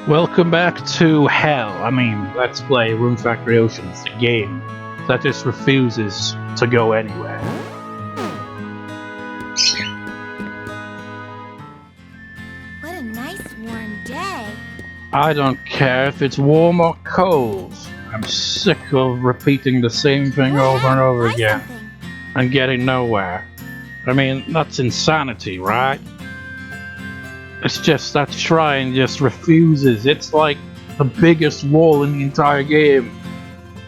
Welcome back to Hell. Let's play Rune Factory Oceans, the game that just refuses to go anywhere. What a nice warm day. I don't care if it's warm or cold. I'm sick of repeating the same thing over and over again and getting nowhere. That's insanity, right? It's just that shrine just refuses. It's like the biggest wall in the entire game.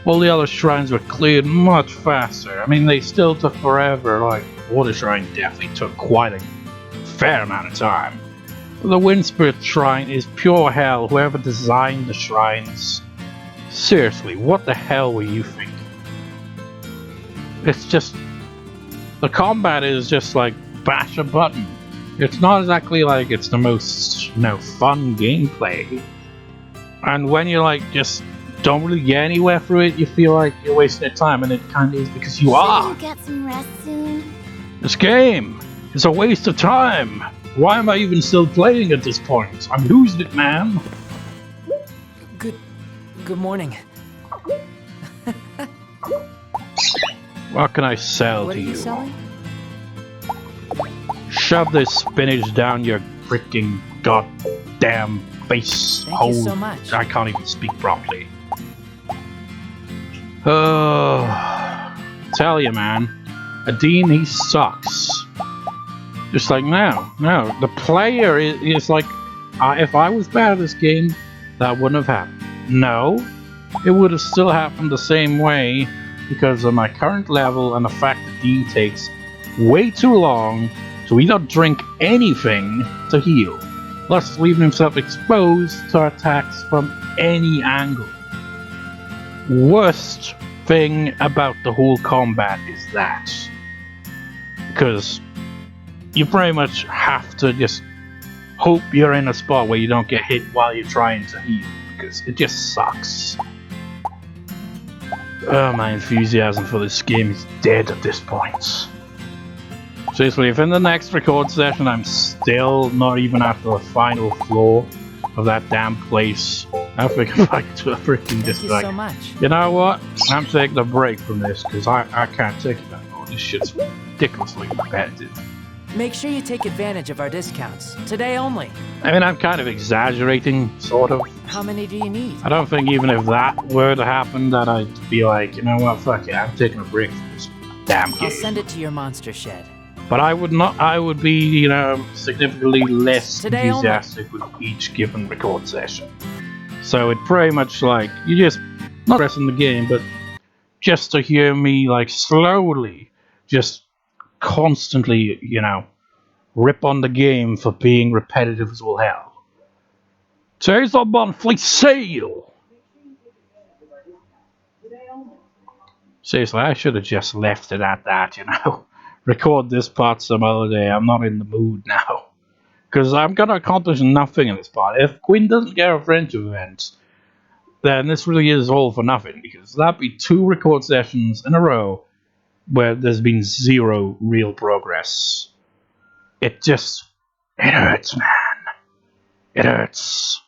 All the other shrines were cleared much faster. They still took forever. Like, Water Shrine definitely took quite a fair amount of time. The Wind Spirit Shrine is pure hell. Whoever designed the shrines. Seriously, what the hell were you thinking? It's just... the combat is just like bash a button. It's not exactly like it's the most, fun gameplay. And when you just don't really get anywhere through it, you feel like you're wasting your time, and it kind of is because you are. Shouldn't you get some rest soon? This game is a waste of time. Why am I even still playing at this point? I'm losing it, man. Good morning. What can I sell What to are you you? selling? Shove this spinach down your freaking goddamn face Thank hole. you so much. I can't even speak properly. Tell you, man, Adine, he sucks. Just like now. No, the player is like, if I was bad at this game, that wouldn't have happened. No, it would have still happened the same way because of my current level and the fact that Dean takes way too long to either drink anything to heal, thus leaving himself exposed to attacks from any angle. Worst thing about the whole combat is that. Because you pretty much have to just hope you're in a spot where you don't get hit while you're trying to heal, because it just sucks. Oh, my enthusiasm for this game is dead at this point. Seriously, if in the next record session I'm still not even at the final floor of that damn place, I'll think back to a freaking Thank you so much. you know what? I'm taking a break from this because I can't take it anymore. This shit's ridiculously repetitive. Make sure you take advantage of our discounts. Today only. I'm kind of exaggerating, sort of. How many do you need? I don't think even if that were to happen that I'd be like, you know what, fuck it, I'm taking a break from this damn game. I'll send it to your monster shed. But I would not. I would be, significantly less Today enthusiastic with each given record session. So it pretty much like you just not pressing the game, but just to hear me slowly, just constantly, rip on the game for being repetitive as all hell. Today's the monthly sale. Seriously, I should have just left it at that, Record this part some other day. I'm not in the mood now. Because I'm going to accomplish nothing in this part. If Quinn doesn't get a friendship event, then this really is all for nothing. Because that'd be 2 record sessions in a row where there's been 0 real progress. It hurts, man. It hurts.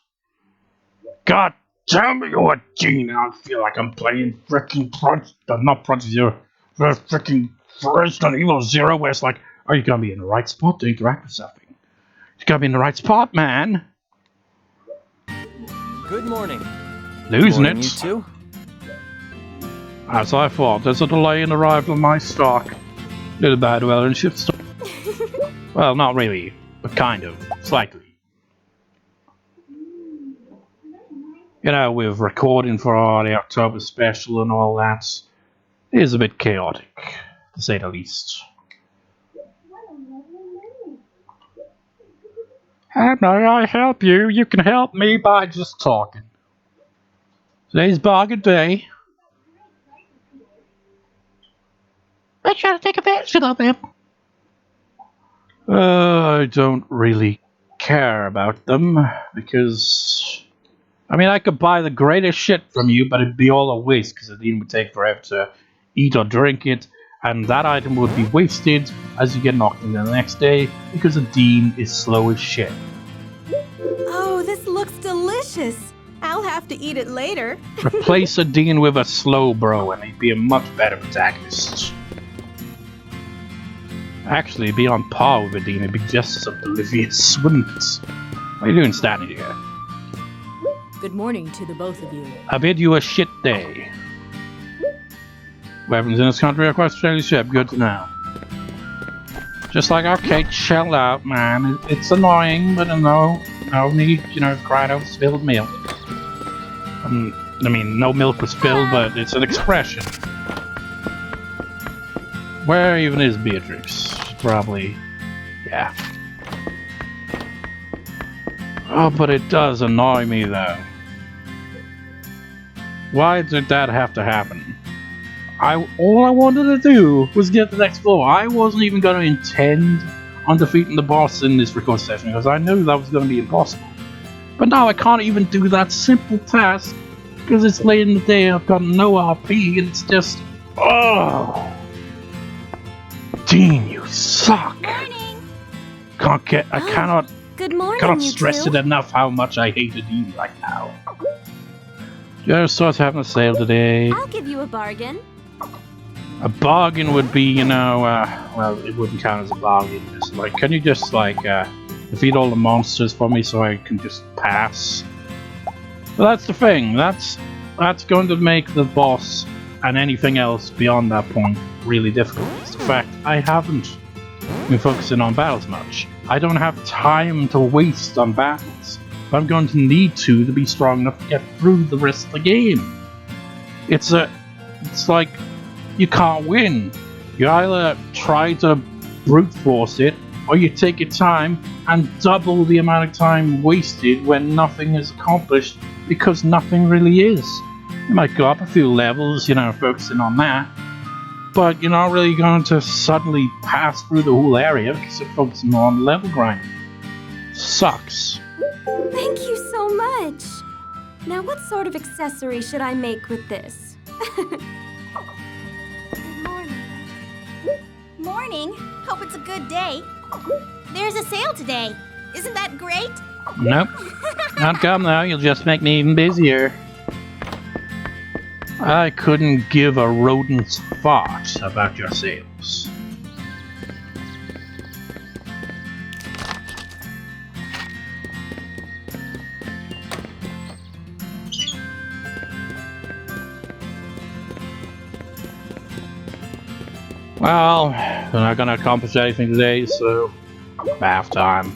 God damn it, you're a gene. I feel like I'm playing freaking Project Zero. Freaking Resident Evil 0, where it's like, are you gonna be in the right spot to interact with something? You gotta be in the right spot, man. Good morning. Losing Morning, it. you too? As I thought, there's a delay in the arrival of my stock. Little bad weather and shift stock. Well, not really, but kind of, slightly. With recording for the October special and all that, it is a bit chaotic, to say the least. How may I help you? You can help me by just talking. Today's bargain day. I try to take advantage of them. I don't really care about them, because... I could buy the greatest shit from you, but it'd be all a waste, because it would take forever to eat or drink it, and that item would be wasted as you get knocked in the next day, because the Dean is slow as shit. Oh, this looks delicious. delicious. I'll have to eat it later. Replace a Dean with a slow bro and he'd be a much better protagonist. Actually, be on par with a Dean, it'd be just as oblivious, wouldn't it? What are you doing standing here? Good morning to the both of you. I bid you a shit day. Weapons in this country are quite strangely ship, good to know. Just like arcade, chill out, man. It's annoying, but no need, crying over spilled milk. I mean, no milk was spilled, but it's an expression. Where even is Beatrix? Probably, yeah. Oh, but it does annoy me, though. Why did that have to happen? All I wanted to do was get the next floor. I wasn't even going to intend on defeating the boss in this record session because I knew that was going to be impossible. But now I can't even do that simple task because it's late in the day. I've got no RP and it's just, oh, Dean, you suck. Morning. I cannot Good morning, cannot you stress two. it enough how much I hate Dean right now. Just starts having a sale today. I'll give you a bargain. A bargain would be, well, it wouldn't count as a bargain. It's like, can you just, defeat all the monsters for me so I can just pass? Well, that's the thing. That's going to make the boss and anything else beyond that point really difficult. It's the fact I haven't been focusing on battles much. I don't have time to waste on battles. But I'm going to need to be strong enough to get through the rest of the game. It's like you can't win. You either try to brute force it, or you take your time and double the amount of time wasted when nothing is accomplished because nothing really is. You might go up a few levels, focusing on that, but you're not really going to suddenly pass through the whole area because you're focusing on level grinding. Sucks. Thank you so much. Now, what sort of accessory should I make with this? Good morning. Morning. Hope it's a good day. There's a sale today. Isn't that great? Nope. Not come though, you'll just make me even busier. I couldn't give a rodent's fart about your sales. Well, we're not gonna accomplish anything today, so bath time.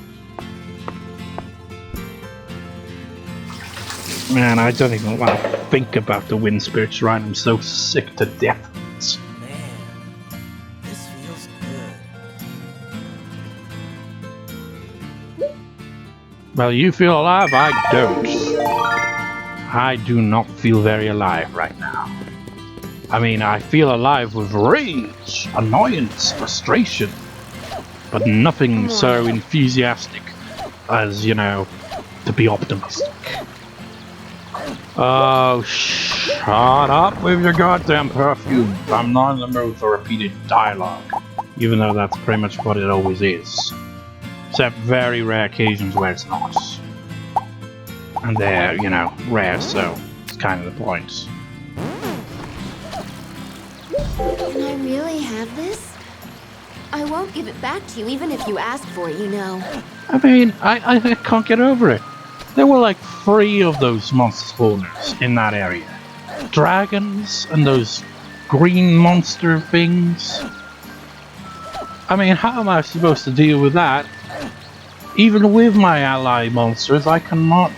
Man, I don't even want to think about the wind spirit shrine. I'm so sick to death. Man, this feels good. Well, you feel alive? I don't. I do not feel very alive right now. I mean, I feel alive with rage, annoyance, frustration, but nothing so enthusiastic as, to be optimistic. Oh, shut up with your goddamn perfume. I'm not in the mood for repeated dialogue, even though that's pretty much what it always is. Except very rare occasions where it's not. And they're, rare, so it's kind of the point. Can I really have this? I won't give it back to you even if you ask for it, I mean, I can't get over it. There were like 3 of those monster spawners in that area. Dragons and those green monster things. I mean, how am I supposed to deal with that? Even with my ally monsters, I cannot,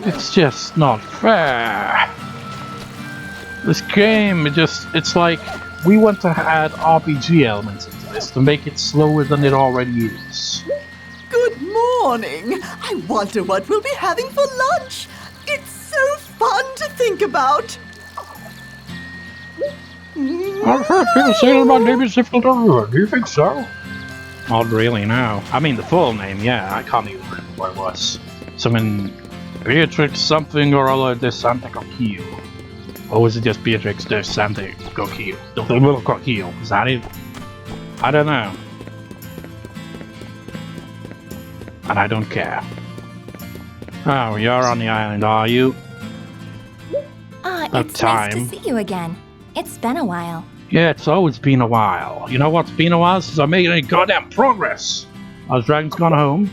it's just not fair. This game, it's like we want to add RPG elements into this to make it slower than it already is. Good morning. I wonder what we'll be having for lunch. It's so fun to think about. I've heard people say my name is difficult to remember. Do you think so? Not really, no. I mean, the full name, yeah. I can't even remember what it was. Something Beatrix something or other de Santa Coquille. Or was it just Beatrix de Santa Coquille? The little Coquille. Is that it? I don't know. And I don't care. Oh, you're on the island, are you? About It's time. nice to see you again. It's been a while. Yeah, it's always been a while. You know what's been a while since I made any goddamn progress? Our dragon's gone home.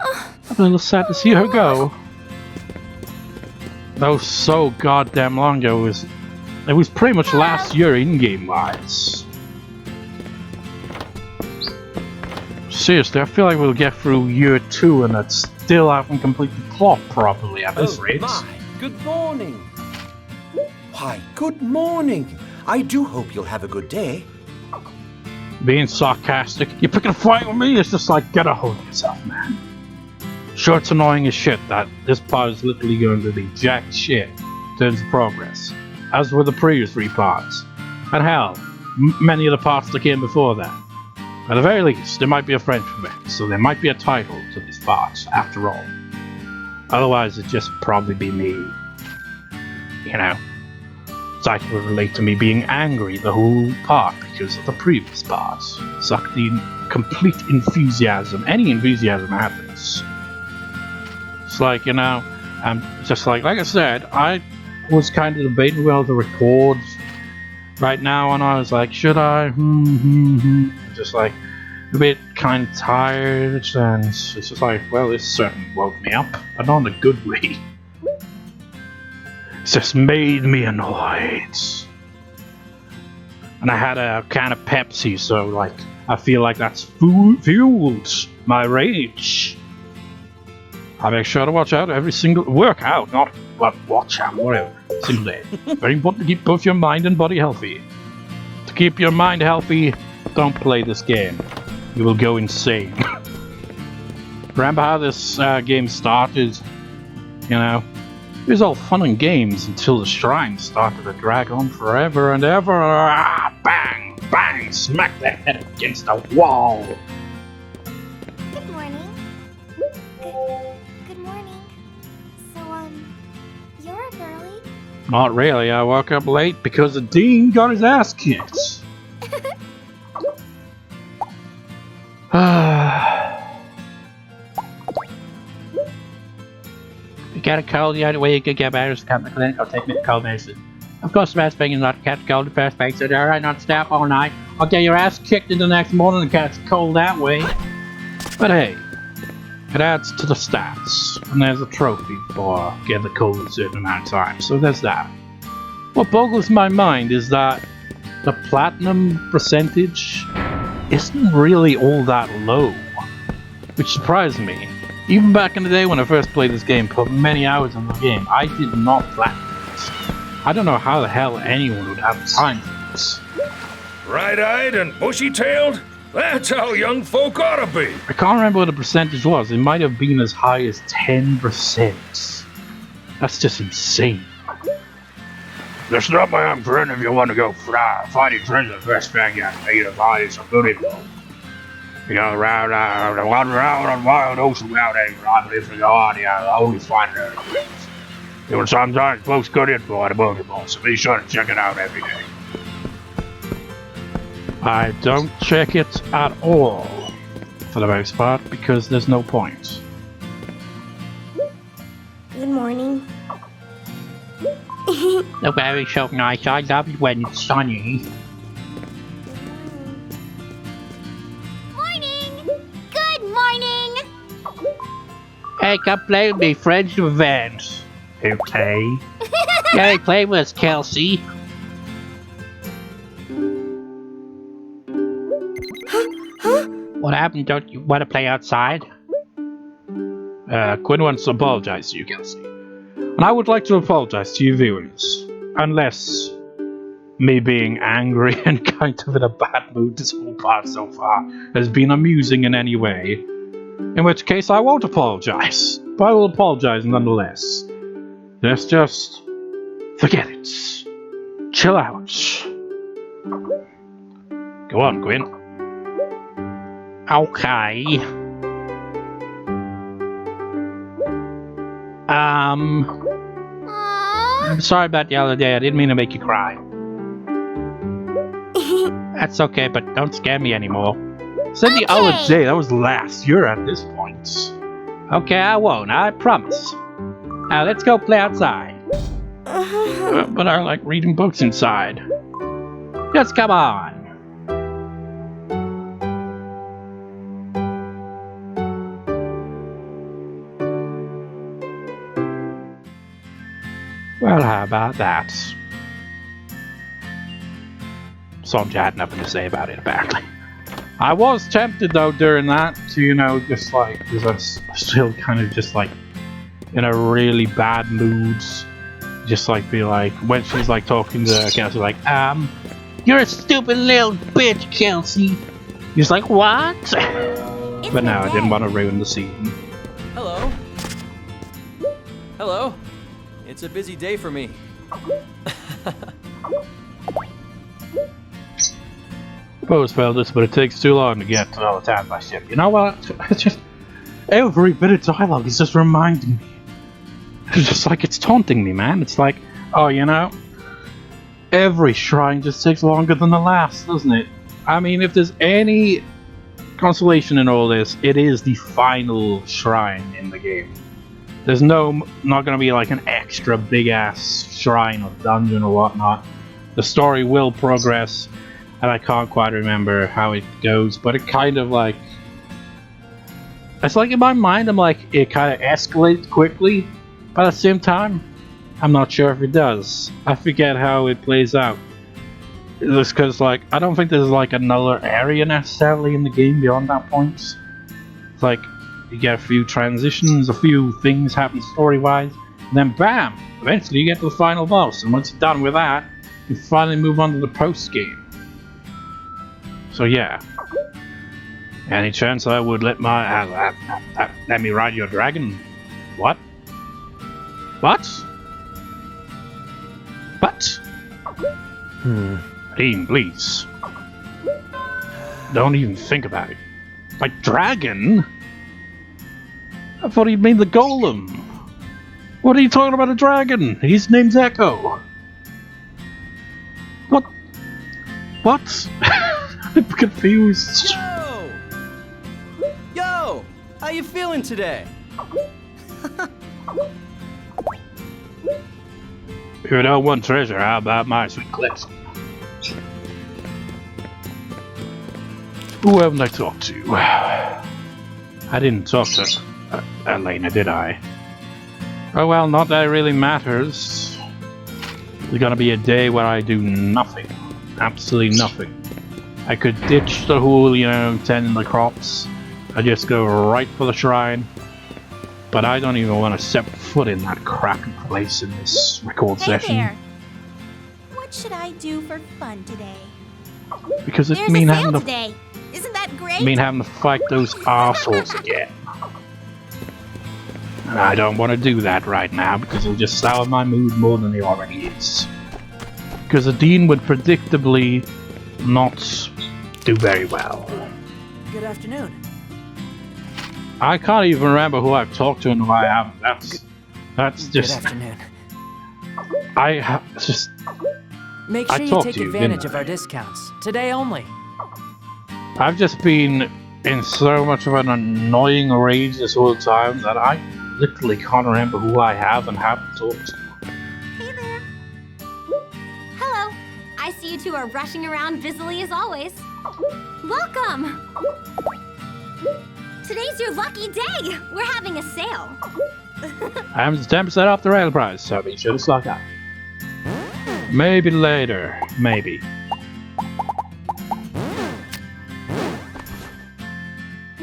I'm a little sad to see her go. That was so goddamn long ago. It was pretty much last year in-game wise. Seriously, I feel like we'll get through year 2 and it still haven't completely plot properly at this rate. My, good morning. Why, good morning. I do hope you'll have a good day. Being sarcastic. You're picking a fight with me? It's just like, get a hold of yourself, man. Sure, it's annoying as shit that this part is literally going to be jack shit in terms of progress, as were the previous 3 parts. And hell, many of the parts that came before that. At the very least, there might be a French event, so there might be a title to these parts, after all. Otherwise, it'd just probably be me. You know, title would relate to me being angry the whole part because of the previous parts. Suck the complete enthusiasm, any enthusiasm happens. It's like, you know, I'm just like I said, I was kind of debating whether to record right now, and I was like, should I? Just like a bit kind of tired, and it's just like, well, this certainly woke me up, and not in a good way. It's just made me annoyed. And I had a can of Pepsi, so like, I feel like that's fueled my rage. I make sure to watch out every single work out, not watch out, whatever, single day. Very important to keep both your mind and body healthy. To keep your mind healthy, don't play this game. You will go insane. Remember how this game started? You know, it was all fun and games until the shrine started to drag on forever and ever. Bang, bang, smack their head against the wall. Good morning. Good morning. So, you're up early? Not really. I woke up late because the dean got his ass kicked. You got a cold, the only way you can get better is to come to the clinic or take me to cold medicine. Of course, the best thing is not to catch a cold in the first place, so alright, not to stay up all night. I'll get your ass kicked in the next morning and catch cold that way. But hey, it adds to the stats, and there's a trophy for getting the cold in a certain amount of time, so there's that. What boggles my mind is that the platinum percentage isn't really all that low, which surprised me. Even back in the day when I first played this game, put many hours in the game, I did not platinum it. I don't know how the hell anyone would have time for this. Bright-eyed and bushy-tailed? That's how young folk ought to be. I can't remember what the percentage was. It might have been as high as 10%. That's just insane. Listen up, my young friend, if you want to go finding friends, the best thing you need to find is some good info. You know, around on wild ocean without any rival if you go on, you always find their friends. You will sometimes post good info on the bulletin board, so be sure to check it out every day. I don't check it at all, for the most part, because there's no point. Good morning. The weather's so nice, I love it when it's sunny. Morning! Good morning! Hey, come play with me, friends of events. Okay. Hey, play with us, Kelsey. What happened? Don't you want to play outside? Quinn wants to apologize to you, Kelsey. And I would like to apologize to you viewers. Unless me being angry and kind of in a bad mood this whole part so far has been amusing in any way. In which case I won't apologize. But I will apologize nonetheless. Let's just forget it. Chill out. Go on, Quinn. Okay. I'm sorry about the other day. I didn't mean to make you cry. That's okay, but don't scare me anymore. Said the other day. That was last year at this point. Okay, I won't. I promise. Let's go play outside. But I like reading books inside. Just come on. Well, how about that? Sonja had nothing to say about it, apparently. I was tempted, though, during that to, you know, just like, because I was still kind of just like in a really bad mood. Just like be like, when she's like talking to Kelsey, like, you're a stupid little bitch, Kelsey. He's like, what? But no, I didn't want to ruin the scene. Hello. Hello. It's a busy day for me. Suppose felt this, but it takes too long to get to all the time by ship. You know what? It's just every bit of dialogue is just reminding me. It's just like it's taunting me, man. It's like, oh, you know, every shrine just takes longer than the last, doesn't it? I mean, if there's any consolation in all this, it is the final shrine in the game. There's not gonna be like an extra big ass shrine or dungeon or whatnot. The story will progress, and I can't quite remember how it goes, but it kind of like, it's like in my mind, I'm like, it kind of escalates quickly, but at the same time, I'm not sure if it does. I forget how it plays out. Just because, like, I don't think there's like another area necessarily in the game beyond that point. It's like, you get a few transitions, a few things happen story-wise, and then BAM! Eventually you get to the final boss, and once you're done with that, you finally move on to the post-game. So yeah. Any chance I would let my... let me ride your dragon? What? What? What? Dean, please. Don't even think about it. Like, dragon? I thought he'd mean the golem. What are you talking about, a dragon? His name's Echo. What? What? I'm confused. Yo! Yo! How you feeling today? If you don't want treasure, how about my sweet clips? Who haven't I talked to? I didn't talk to Elena, did I? Oh well, not that it really matters. There's gonna be a day where I do nothing. Absolutely nothing. I could ditch the whole, you know, tending the crops. I just go right for the shrine. But I don't even want to set foot in that crappy place in this record session. There. What should I do for fun today? Because it There's mean a having sale to today. Isn't that great? mean having to fight those assholes again. And I don't want to do that right now because it'll just sour my mood more than it already is. Because the Dean would predictably not do very well. Good afternoon. I can't even remember who I've talked to and who I haven't. That's just. Good afternoon. Just. Make sure I you talked take to you, advantage didn't of our discounts. Today only. I've just been in so much of an annoying rage this whole time that I literally can't remember who I have and haven't talked to. Hey there. Hello. I see you two are rushing around busily as always. Welcome. Today's your lucky day. We're having a sale. I'm 10% off the rail price, so be sure to stock up. Maybe later. Maybe.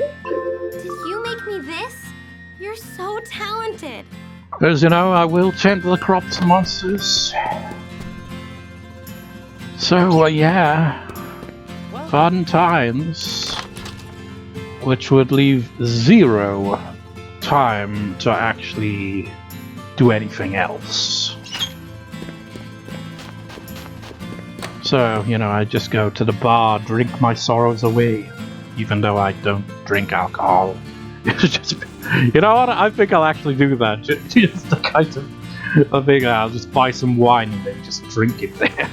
Did you make me this? You're so talented. Because, you know, I will tend to the crops and monsters. So, yeah. Fun times. Which would leave 0 time to actually do anything else. So, you know, I just go to the bar, drink my sorrows away, even though I don't drink alcohol. It's just, you know what? I think I'll actually do that. Just the kind of, I think I'll just buy some wine and then just drink it there.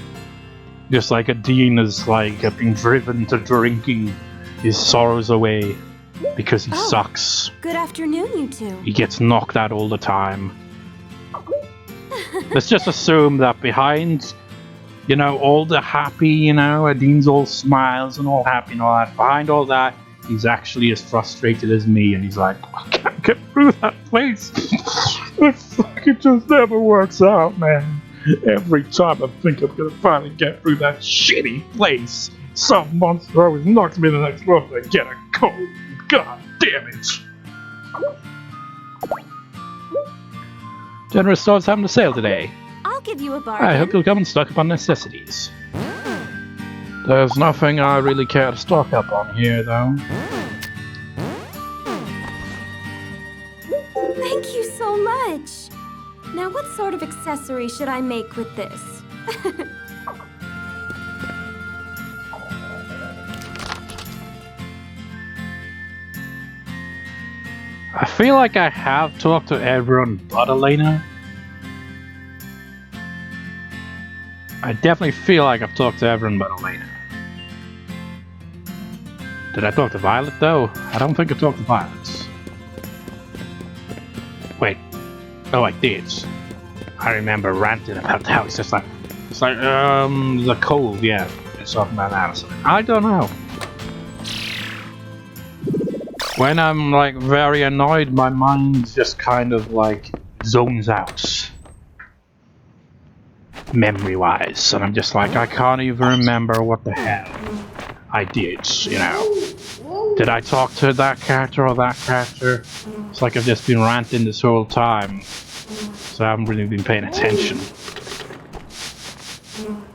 Just like a Dean is like being driven to drinking his sorrows away because he sucks. Good afternoon, you two. He gets knocked out all the time. Let's just assume that behind, you know, all the happy, you know, Dean's all smiles and all happy and all that. Behind all that, he's actually as frustrated as me, and he's like, I can't get through that place. It just never works out, man. Every time I think I'm gonna finally get through that shitty place, some monster always knocks me in the next room and get a cold. God damn it. Generous stores having a sale today. I'll give you a bargain. I hope you'll come and stock up on necessities. There's nothing I really care to stock up on here, though. Thank you so much. Now, what sort of accessory should I make with this? I feel like I have talked to everyone but Elena. I definitely feel like I've talked to everyone but Elena. Did I talk to Violet, though? I don't think I talked to Violet. Wait. Oh, I did. I remember ranting about how it's like, the cold, yeah. It's something about that or something. I don't know. When I'm, like, very annoyed, my mind just kind of, like, zones out. Memory-wise. And I'm just like, I can't even remember what the hell I did, you know. Did I talk to that character or that character? It's like I've just been ranting this whole time. So I haven't really been paying attention.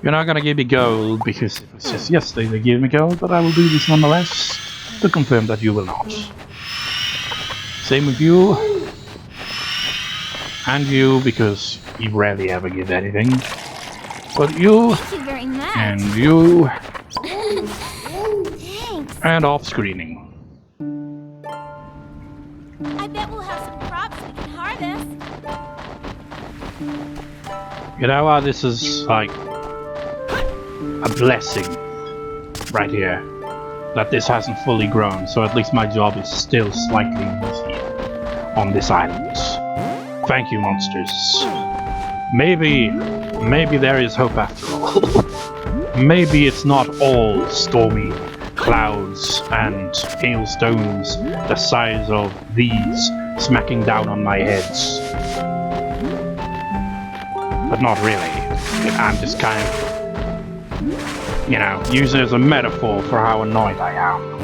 You're not gonna give me gold because it was just yesterday they gave me gold, but I will do this nonetheless to confirm that you will not. Same with you. And you, because you rarely ever give anything. But you, Thank you very much. and you, Thanks. and off-screening. I bet we'll have some crops we can harvest. You know what, this is like a blessing right here. That this hasn't fully grown, so at least my job is still slightly easy on this island. Thank you, monsters. Maybe there is hope after all. Maybe it's not all stormy clouds and hailstones the size of these smacking down on my heads. But not really. I'm just kind of, you know, use it as a metaphor for how annoyed I am.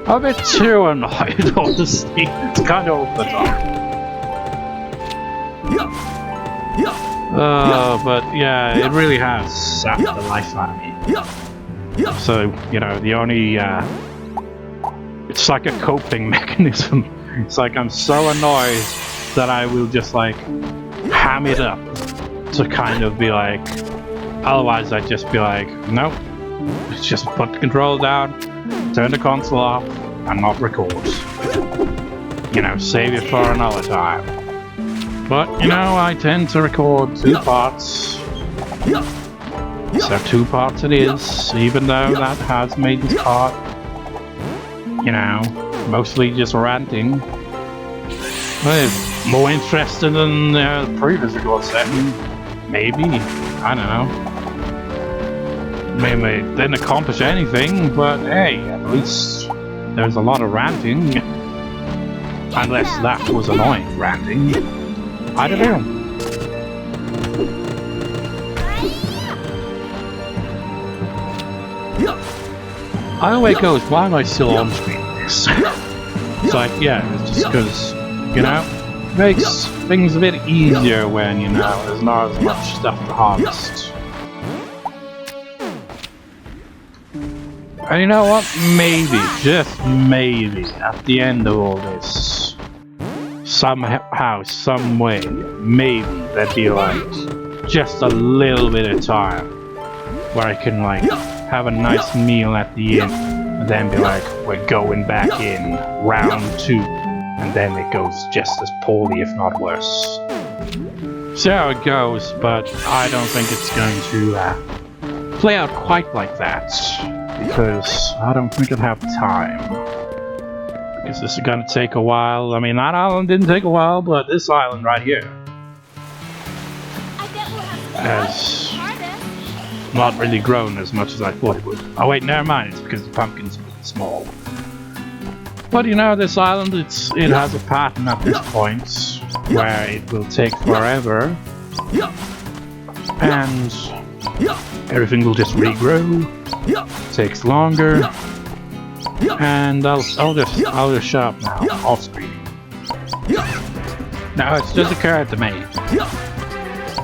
A bit too annoyed, honestly. It's kind of over the top. But yeah, it really has sapped the life out of me. So, you know, the only, it's like a coping mechanism. It's like I'm so annoyed that I will just like ham it up to kind of be like, otherwise I'd just be like, nope, just put the controller down, turn the console off, and not record. You know, save it for another time. But, you know, I tend to record 2 parts. So 2 parts it is, even though that has made this part, you know, mostly just ranting. But it's more interesting than the previous record setting. Maybe. I don't know. Maybe it didn't accomplish anything, but hey, at least there's a lot of ranting. Unless that was annoying ranting. I don't know. I always goes, why am I still on screen this? It's like, yeah, it's just because, you know, it makes things a bit easier when, you know, there's not as much stuff to harvest. And you know what? Maybe, just maybe, at the end of all this, somehow, some way, maybe there'd be like just a little bit of time where I can like have a nice meal at the end and then be like, we're going back in round 2, and then it goes just as poorly if not worse. See how it goes, but I don't think it's going to play out quite like that, because I don't think I'd have time. Because this is gonna take a while. I mean, that island didn't take a while, but this island right here has not really grown as much as I thought it would. Oh wait, never mind, it's because the pumpkin's really small. But you know, this island, it has a pattern at this point where it will take forever and everything will just regrow. Takes longer, and I'll just shut up now, off screen. Now it's just occurred to me.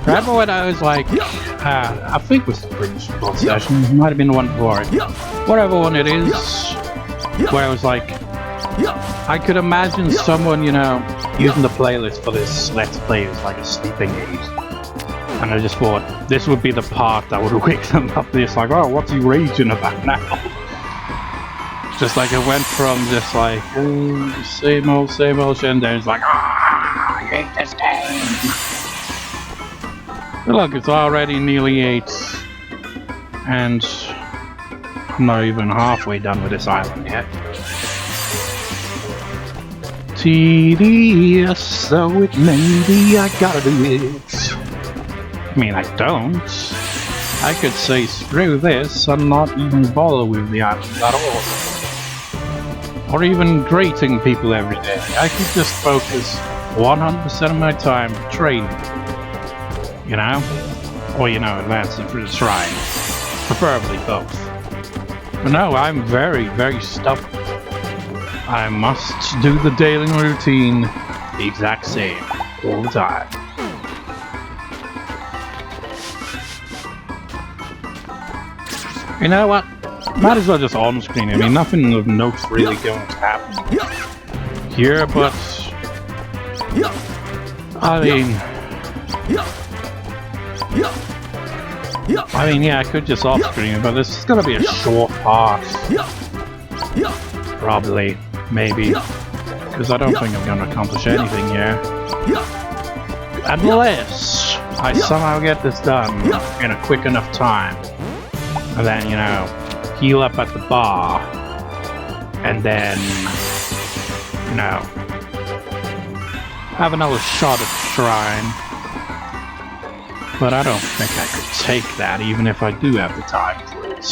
Remember when I was like, I think it was the previous record session, it might have been the one before it, whatever one it is, where I was like, I could imagine someone, you know, using the playlist for this Let's Play as like a sleeping aid. And I just thought, this would be the part that would wake them up. It's like, oh, what's he raging about now? Just like it went from just like, oh, same old shit, and then it's like, I hate this game. But look, it's already nearly 8. And I'm not even halfway done with this island yet. Tedious though it may be, I gotta do it. I mean, I don't. I could say screw this and not even bother with the island at all. Or even greeting people every day. I could just focus 100% of my time training. You know? Or, you know, advancing through the shrine. Preferably both. But no, I'm very, very stubborn. I must do the daily routine the exact same all the time. You know what? Might as well just on screen. I mean, nothing of note's really going to happen here, but I mean, yeah, I could just off screen, but this is gonna be a short part. Probably, maybe, because I don't think I'm gonna accomplish anything here. Unless I somehow get this done in a quick enough time. And then, you know, heal up at the bar, and then, you know, have another shot at the shrine. But I don't think I could take that, even if I do have the time for it.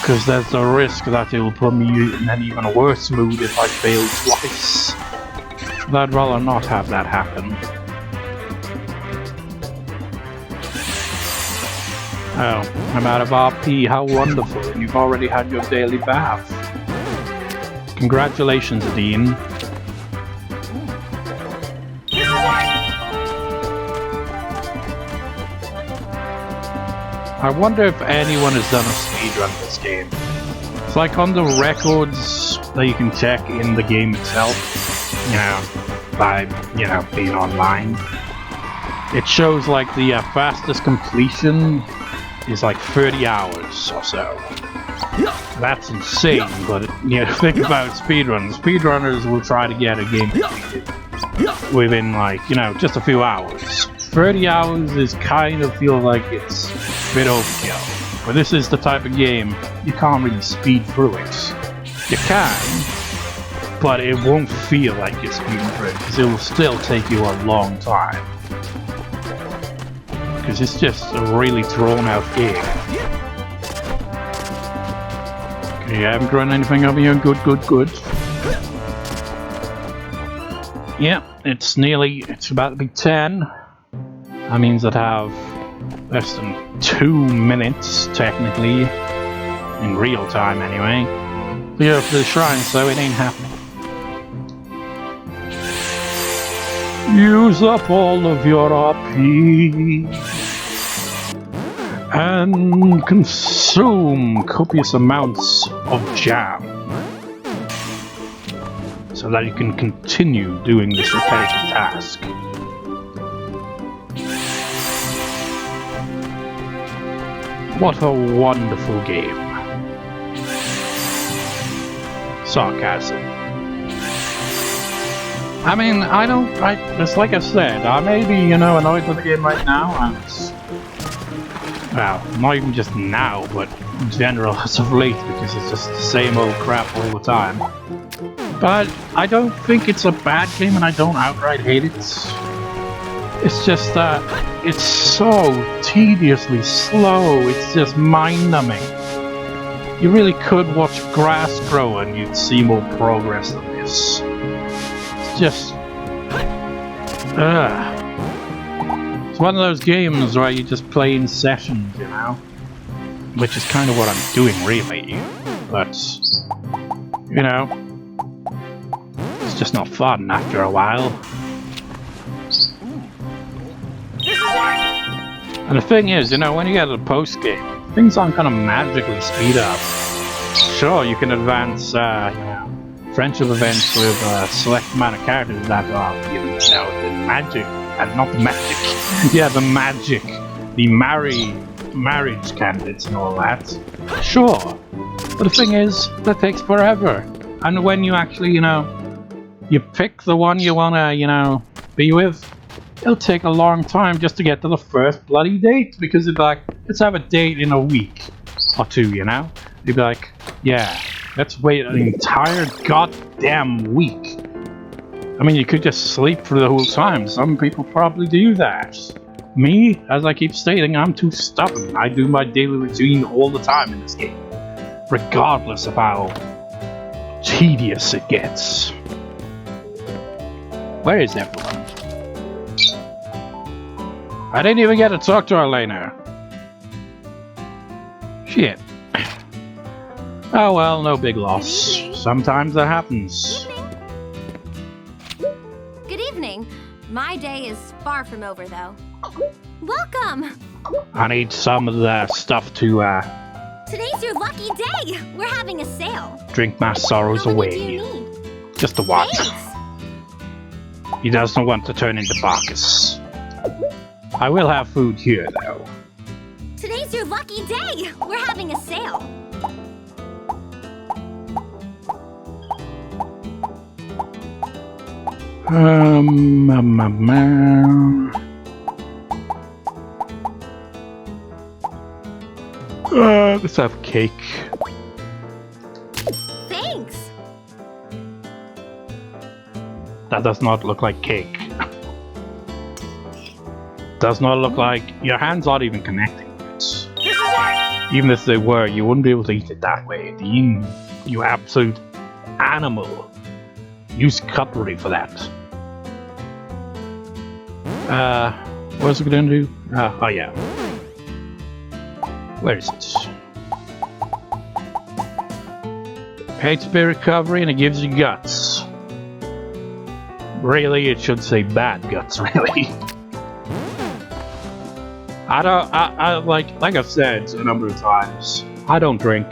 Because there's a risk that it will put me in an even worse mood if I fail twice. I'd rather not have that happen. Oh, I'm out of RP, how wonderful, and you've already had your daily bath. Congratulations, Dean. I wonder if anyone has done a speedrun of this game. It's like on the records that you can check in the game itself, you know, by, you know, being online. It shows like the fastest completion is like 30 hours or so. That's insane, but you know, think about speedrunners. Speedrunners will try to get a game completed within like, you know, just a few hours. 30 hours is kind of feels like it's a bit overkill. But this is the type of game you can't really speed through it. You can, but it won't feel like you're speeding through it, because it will still take you a long time. Because it's just a really drawn out game. Okay, you haven't grown anything over here. Good, good, good. Yeah, it's about to be 10. That means I'd have less than 2 minutes, technically. In real time, anyway. To go for the shrine, so it ain't happening. Use up all of your RP and consume copious amounts of jam so that you can continue doing this repetitive task. What a wonderful game. Sarcasm. I mean, it's like I said, I may be, you know, annoyed with the game right now, and well, not even just now, but in general as of late because it's just the same old crap all the time. But I don't think it's a bad game and I don't outright hate it. It's just that it's so tediously slow, it's just mind-numbing. You really could watch grass grow and you'd see more progress than this. It's just... It's one of those games where you just play in sessions, you know? Which is kind of what I'm doing, really. But, you know, it's just not fun after a while. And the thing is, you know, when you get to the post-game, things aren't gonna magically speed up. Sure, you can advance, you know, friendship events with a select amount of characters that are, you know, the magic, not the magic, yeah, the magic, the marriage candidates and all that. Sure, but the thing is, that takes forever. And when you actually, you know, you pick the one you wanna, you know, be with, it'll take a long time just to get to the first bloody date, because it's like, let's have a date in a week or two, you know? You'd be like, yeah, let's wait an entire goddamn week. I mean, you could just sleep through the whole time. Some people probably do that. Me, as I keep stating, I'm too stubborn. I do my daily routine all the time in this game, regardless of how tedious it gets. Where is everyone? I didn't even get to talk to Elena. Shit. Oh well, no big loss. Sometimes that happens. Good evening. My day is far from over, though. Welcome! I need some of the stuff to, Today's your lucky day! We're having a sale. drink my sorrows How many away. do you need? Just a what? Thanks. He doesn't want to turn into Bacchus. I will have food here, though. Today's your lucky day! We're having a sale. Let's have cake. Thanks! That does not look like cake. Does not look like... Your hands aren't even connecting. Even if they were, you wouldn't be able to eat it that way. You absolute animal. Use cutlery for that. What's it gonna do? Oh yeah. Where is it? HP recovery and it gives you guts. Really, it should say bad guts, really. I like I've said a number of times, I don't drink.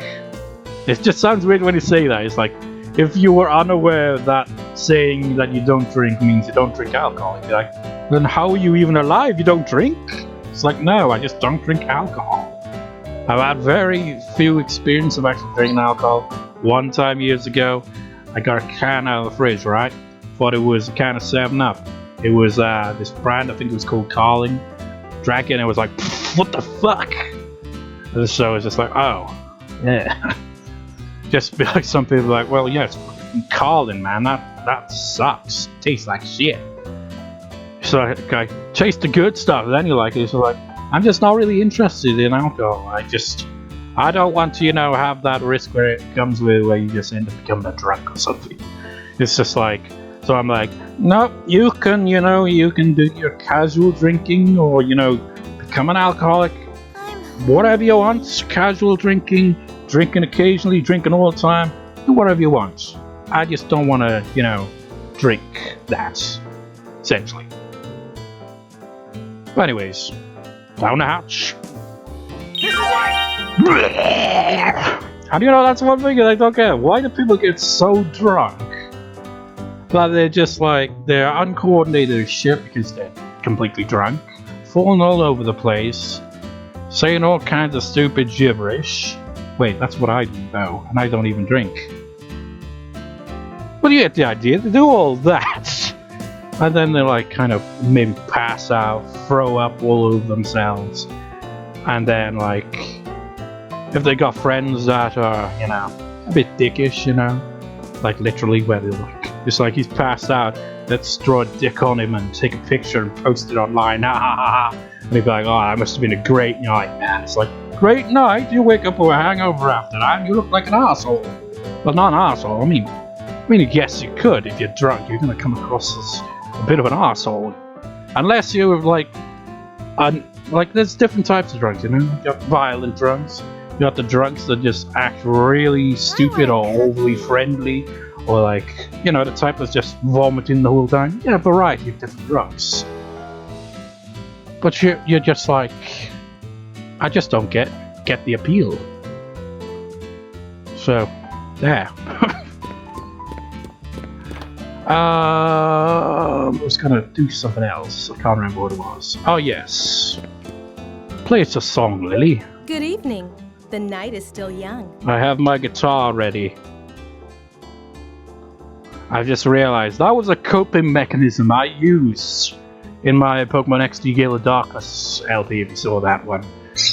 It just sounds weird when you say that. It's like, if you were unaware that saying that you don't drink means you don't drink alcohol, you'd be like, then how are you even alive? You don't drink? It's like, no, I just don't drink alcohol. I've had very few experience of actually drinking alcohol. One time years ago, I got a can out of the fridge, right? Thought it was a can of 7-Up. It was this brand, I think it was called Carling. Drank it and it was like, what the fuck? And so it was just like, oh, yeah. Just be like, some people are like, well, yeah, it's fucking Carling, man. That sucks. Tastes like shit. So I taste the good stuff. Then you're like, it's like, I'm just not really interested in alcohol. I don't want to, you know, have that risk where it comes with where you just end up becoming a drunk or something. It's just like, so I'm like, no, you can, you know, you can do your casual drinking or, you know, become an alcoholic. Whatever you want. Casual drinking, drinking occasionally, drinking all the time. Do whatever you want. I just don't want to, you know, drink that, essentially. But anyways, down the hatch. How do you know that's one thing I don't get? Why do people get so drunk that they're just like, they're uncoordinated as shit because they're completely drunk, falling all over the place, saying all kinds of stupid gibberish. Wait, that's what I do though, and I don't even drink. But you get the idea, they do all that. And then they like kind of maybe pass out, throw up all over themselves, and then like if they got friends that are, you know, a bit dickish, you know, like literally where they're like, it's like he's passed out, let's draw a dick on him and take a picture and post it online, ha ha ha ha. And he'd be like, oh, that must have been a great night, man. It's like, great night? You wake up with a hangover after that and you look like an asshole. Well, not an asshole, I mean, yes, you could. If you're drunk, you're gonna come across as a bit of an asshole. Unless you're like, there's different types of drunks, you know? You got violent drunks, you got the drunks that just act really stupid or overly friendly, or like, you know, the type that's just vomiting the whole time. Yeah, a variety of different drunks. But you're just like, I just don't get the appeal. So, there. I was gonna do something else. I can't remember what it was. Oh yes. Play us a song, Lily. Good evening. The night is still young. I have my guitar ready. I just realized that was a coping mechanism I used in my Pokemon XD Gale of Darkness LP, if you saw that one.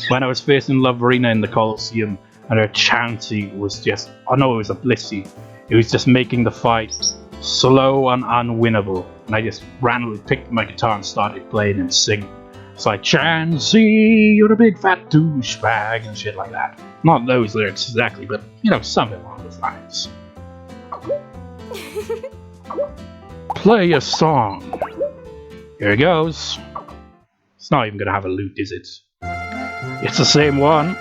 When I was facing Loverina in the Colosseum and her Chansey was just, oh no, it was a Blissey. It was just making the fight slow and unwinnable. And I just randomly picked my guitar and started playing and singing. It's like, Chansey, you're a big fat douchebag and shit like that. Not those lyrics exactly, but, you know, something along those lines. Play a song. Here it goes. It's not even gonna have a loot, is it? It's the same one.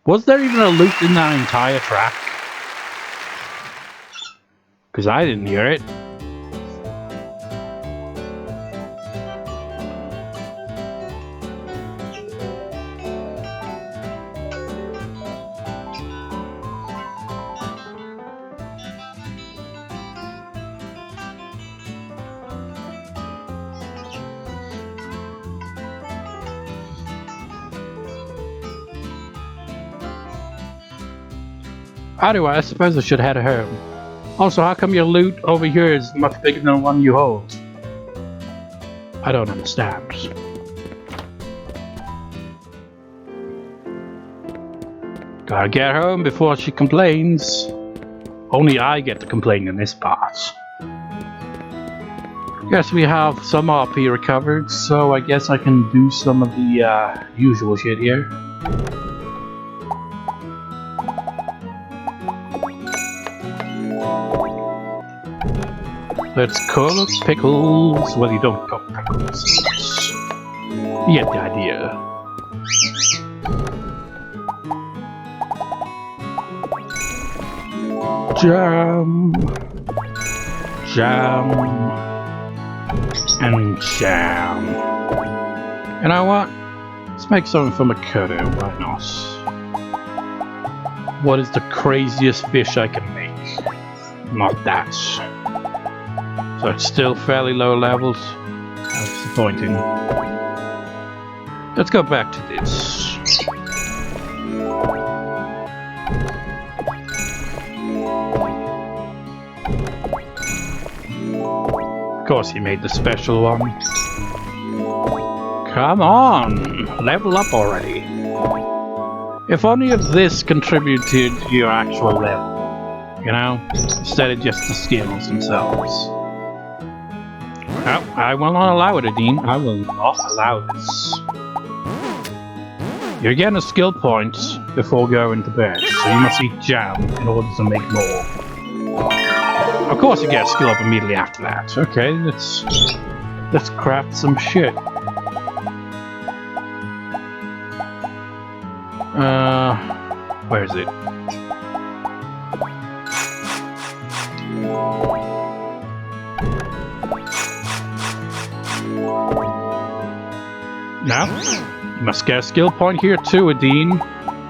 Was there even a loop in that entire track? Because I didn't hear it. Anyway, I suppose I should head home. Also, how come your loot over here is much bigger than the one you hold? I don't understand. Gotta get home before she complains. Only I get to complain in this part. Yes, we have some RP recovered, so I guess I can do some of the usual shit here. Let's call it pickles. Well, you don't cook pickles. You get the idea. Jam. Jam. And jam. You know what? Let's make something from Makoto, why not? What is the craziest fish I can make? Not that. So it's still fairly low levels. That's disappointing. Let's go back to this. Of course he made the special one. Come on! Level up already. If only if this contributed to your actual level. You know? Instead of just the skills themselves. No, I will not allow it, Adine. I will not allow this. You're getting a skill point before going to bed, so you must eat jam in order to make more. Of course you get a skill up immediately after that. Okay, let's craft some shit. Where is it? Now, you must get a skill point here too, Adine.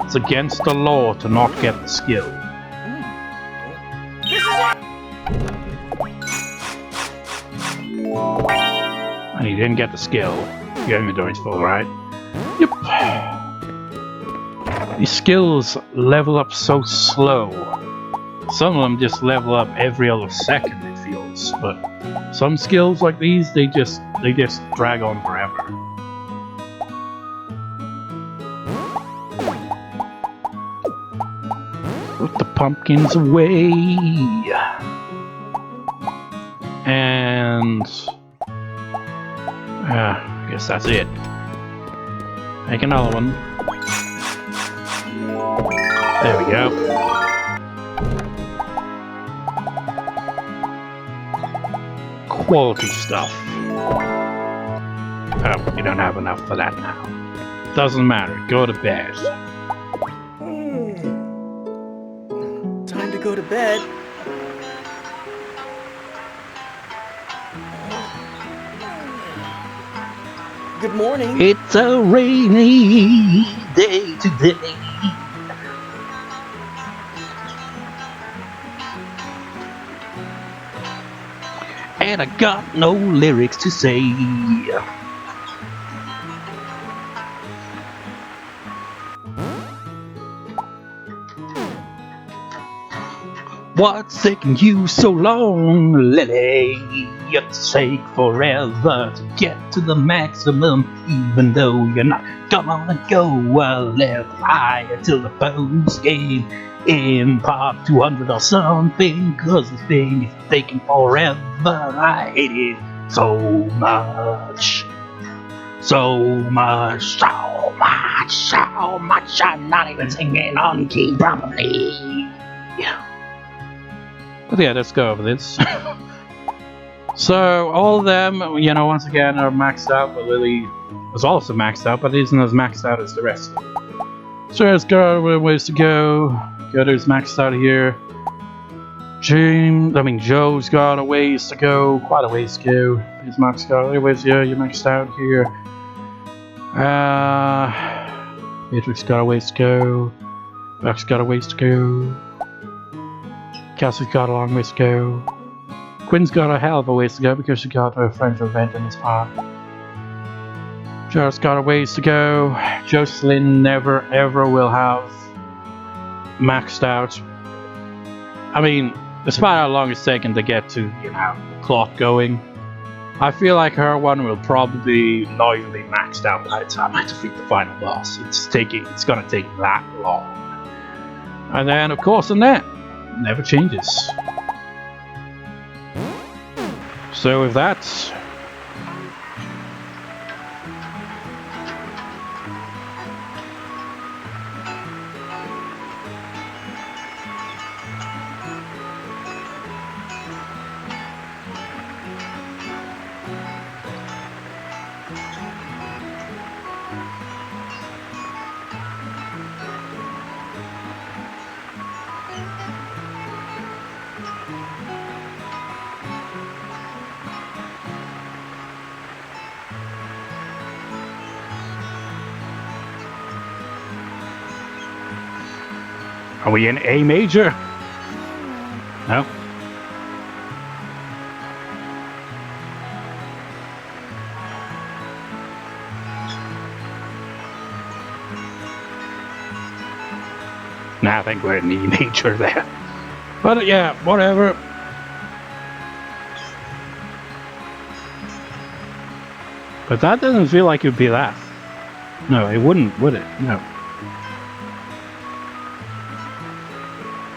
It's against the law to not get the skill. And he didn't get the skill. Your inventory's full, right? Yep. These skills level up so slow. Some of them just level up every other second, it feels. But some skills like these, they just drag on forever. Put the pumpkins away. And I guess that's it. Make another one. There we go. Quality stuff. Oh, you don't have enough for that now. Doesn't matter. Go to bed. Time to go to bed. Good morning. It's a rainy day today. And I got no lyrics to say. What's taking you so long, Lily? It's take forever to get to the maximum, even though you're not gonna go a level higher till the post game in part 200 or something, cause this thing is taking forever. I hate it so much. So much, so much, so much. I'm not even singing on key properly. But yeah, let's go over this. So, all of them, you know, once again are maxed out, but Lily was also maxed out, but isn't as maxed out as the rest of them. So, let's go, ways to go. Gutter's maxed out here. Joe's got a ways to go, quite a ways to go. He's maxed out. Anyways, yeah, you're maxed out here. Beatrix got a ways to go. Buck's got a ways to go. Kelsey's got a long ways to go. Quinn's got a hell of a ways to go because she got her friend's event in this part. Joe's got a ways to go. Jocelyn never ever will have maxed out. I mean, despite how long it's taken to get to, you know, the plot going, I feel like her one will probably not even be maxed out by the time I defeat the final boss. It's gonna take that long. And then, of course, the net never changes. So with that, are we in A major? No. Nah, I think we're in E major there. But yeah, whatever. But that doesn't feel like it would be that. No, it wouldn't, would it? No.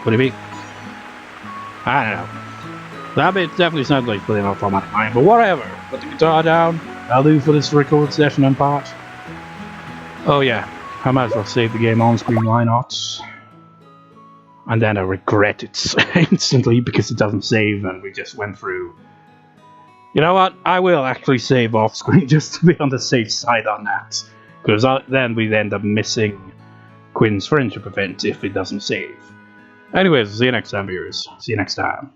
Would it be? I don't know. That bit definitely sounds like playing off on my mind, but whatever. Put the guitar down. I'll do for this record session and part. Oh yeah, I might as well save the game on screen, why not? And then I regret it instantly because it doesn't save and we just went through. You know what? I will actually save off screen just to be on the safe side on that. Because then we'd end up missing Quinn's friendship event if it doesn't save. Anyways, see you next time, viewers. See you next time.